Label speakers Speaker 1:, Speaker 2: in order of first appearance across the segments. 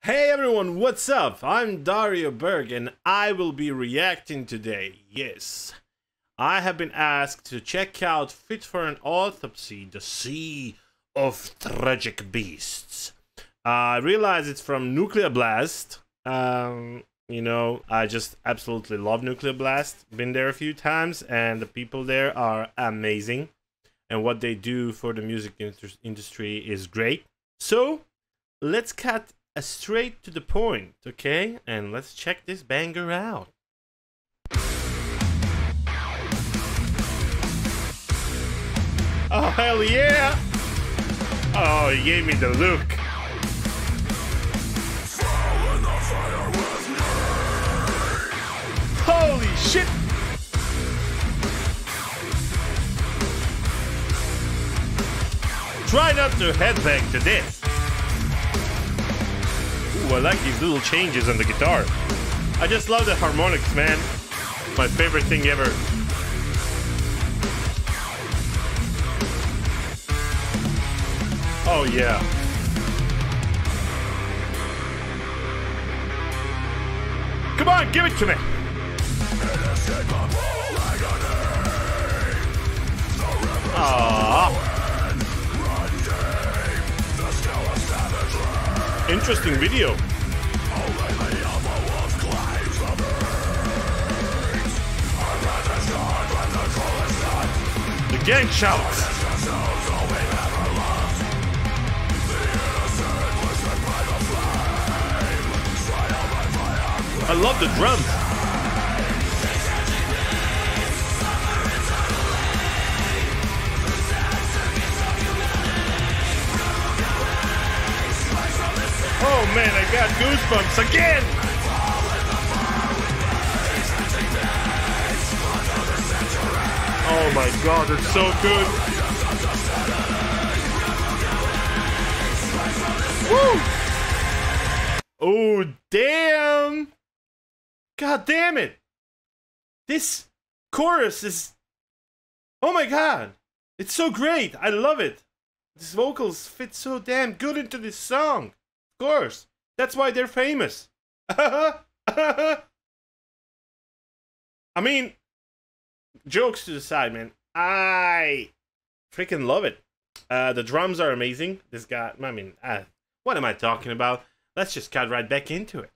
Speaker 1: Hey everyone, what's up? I'm Dario Berg and I will be reacting today. Yes, I have been asked to check out For an Autopsy, the Sea of Tragic Beasts. I realize it's from Nuclear Blast. You know, I just absolutely love Nuclear Blast. Been there a few times and the people there are amazing. And what they do for the music industry is great. So, let's cut straight to the point, okay? And let's check this banger out. Oh, hell yeah! Oh, he gave me the look. Holy shit! Try not to headbang to this. Ooh, I like these little changes on the guitar. I just love the harmonics, man. My favorite thing ever. Oh yeah. Come on, give it to me. Aww. Interesting video. The gang shouts. I love the drums. Oh man, I got goosebumps again! Oh my god, it's so good! Woo! Oh damn! God damn it! This chorus is... Oh my god! It's so great! I love it! These vocals fit so damn good into this song! Of course, that's why they're famous. I mean, jokes to the side, man. I freaking love it. The drums are amazing. This guy, I mean, what am I talking about? Let's just cut right back into it.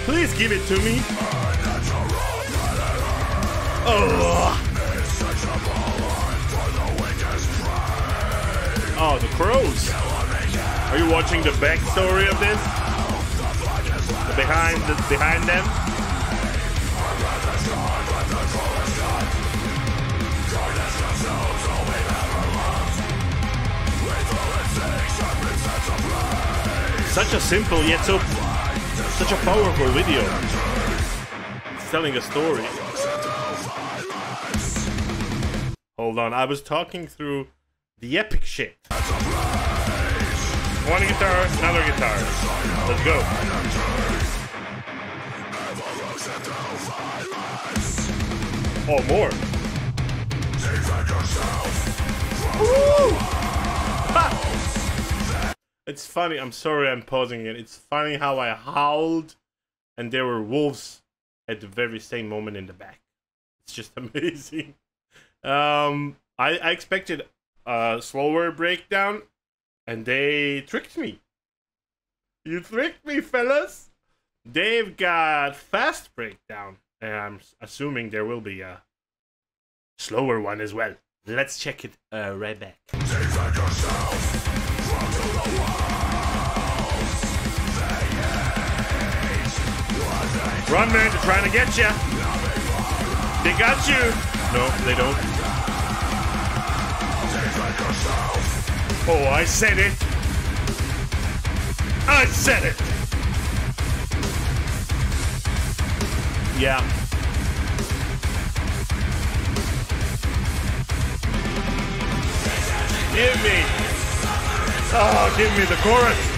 Speaker 1: Please give it to me. Oh, the crows. Are you watching the backstory of this? Behind them? Such a simple yet such a powerful video. It's telling a story. Hold on, I was talking through the epic shit. One guitar, another guitar. Let's go. Oh, more. Woo! It's funny, I'm sorry I'm pausing it. It's funny how I howled and there were wolves at the very same moment in the back. It's just amazing. I expected a slower breakdown, and they tricked me. You tricked me, fellas. They've got fast breakdown, and I'm assuming there will be a slower one as well. Let's check it right back. Run, man! They're trying to get you. They got you. No, they don't. Oh, I said it. I said it. Yeah. Give me. Oh, give me the chorus.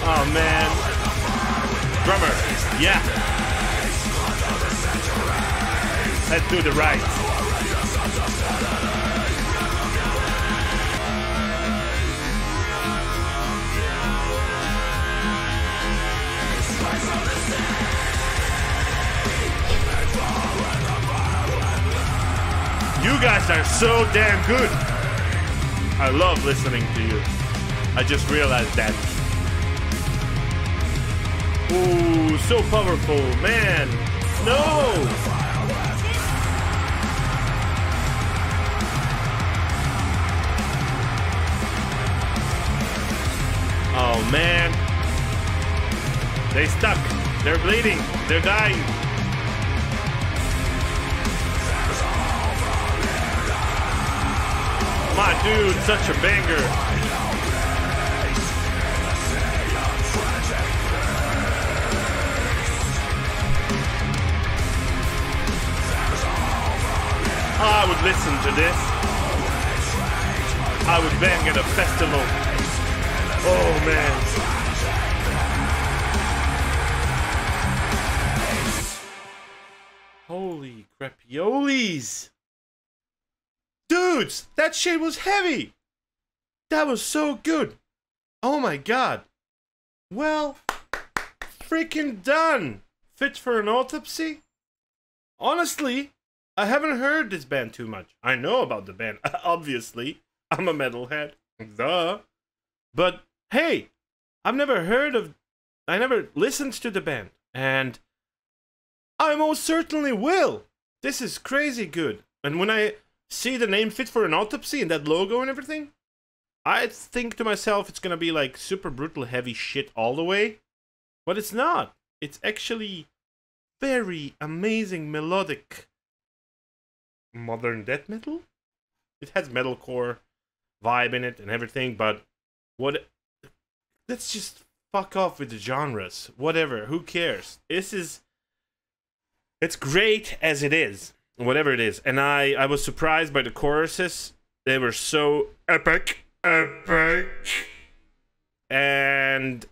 Speaker 1: Oh man. Drummer. Yeah. Let's do the right. You guys are so damn good. I love listening to you. I just realized that. Ooh, so powerful, man. No. Oh man. They stuck. They're bleeding. They're dying. My dude, such a banger. I would listen to this. I would bang at a festival. Oh man. Holy crapioles. Dudes, that shit was heavy. That was so good. Oh my god. Well, freaking done. Fit for an Autopsy? Honestly, I haven't heard this band too much. I know about the band, obviously. I'm a metalhead. Duh. But hey, I never listened to the band. And I most certainly will. This is crazy good. And when I see the name Fit for an Autopsy and that logo and everything, I think to myself it's gonna be like super brutal heavy shit all the way. But it's not. It's actually very amazing melodic modern death metal. It has metalcore vibe in it and everything, but let's just fuck off with the genres. Whatever, who cares? It's great as it is. Whatever it is. And I was surprised by the choruses. They were so epic. And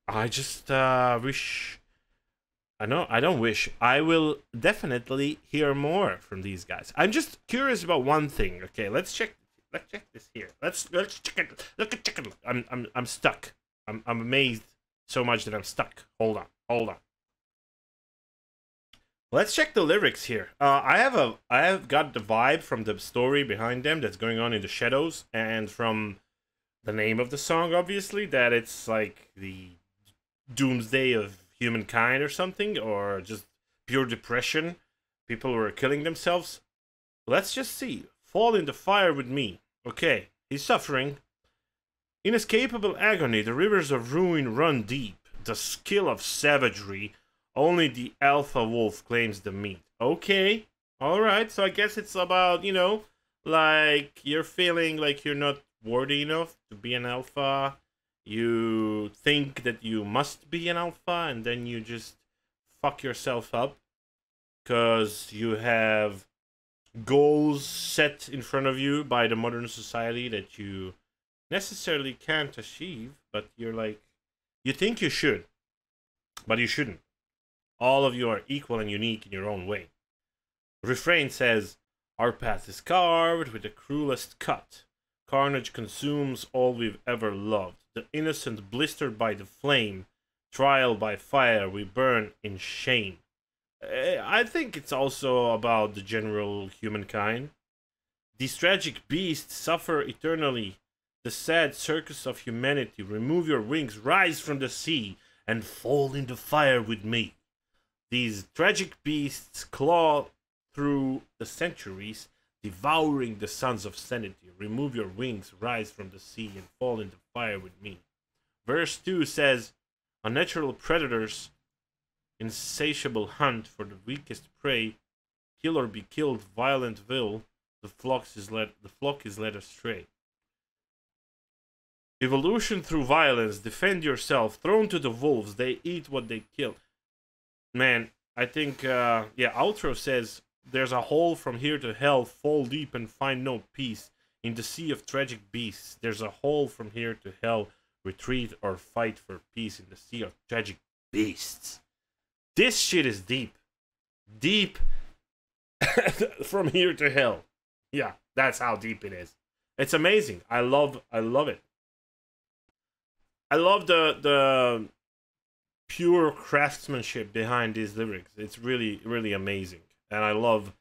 Speaker 1: I just wish... I don't wish. I will definitely hear more from these guys. I'm just curious about one thing. Okay, let's check this here. Let's check it. Check it. I'm stuck. I'm amazed so much that I'm stuck. Hold on. Let's check the lyrics here. I have got the vibe from the story behind them that's going on in the shadows, and from the name of the song, obviously, that it's like the doomsday of humankind or something, or just pure depression. People were killing themselves. Let's just see. Fall in the fire with me. Okay, he's suffering. Inescapable agony, the rivers of ruin run deep. The skill of savagery. Only the alpha wolf claims the meat. Okay. Alright, so I guess it's about, you know, like you're feeling like you're not worthy enough to be an alpha. You think that you must be an alpha, and then you just fuck yourself up because you have goals set in front of you by the modern society that you necessarily can't achieve, but you're like, you think you should, but you shouldn't. All of you are equal and unique in your own way. The refrain says, our path is carved with the cruelest cut. Carnage consumes all we've ever loved. The innocent blistered by the flame. Trial by fire, we burn in shame. I think it's also about the general humankind. These tragic beasts suffer eternally. The sad circus of humanity. Remove your wings, rise from the sea, and fall in the fire with me. These tragic beasts claw through the centuries, devouring the sons of sanity. Remove your wings, rise from the sea, and fall in the fire with me. Verse 2 says, unnatural predators, insatiable hunt for the weakest prey, kill or be killed, violent will, the flock is led astray. Evolution through violence, defend yourself, thrown to the wolves, they eat what they kill. Man, I think, yeah, outro says, there's a hole from here to hell, fall deep and find no peace. In the sea of tragic beasts, there's a hole from here to hell, Retreat or fight for peace in the sea of tragic beasts. This shit is deep. Deep from here to hell. Yeah, that's how deep it is. It's amazing. I love it. I love the pure craftsmanship behind these lyrics. It's really, really amazing. And I love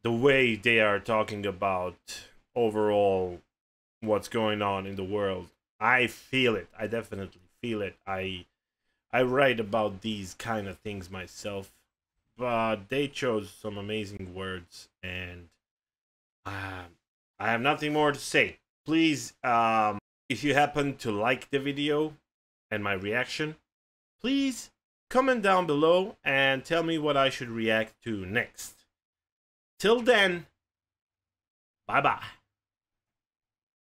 Speaker 1: the way they are talking about overall what's going on in the world. I feel it. I definitely feel it. I write about these kind of things myself, but they chose some amazing words, and I have nothing more to say. Please, if you happen to like the video and my reaction, please comment down below and tell me what I should react to next. Till then, bye-bye.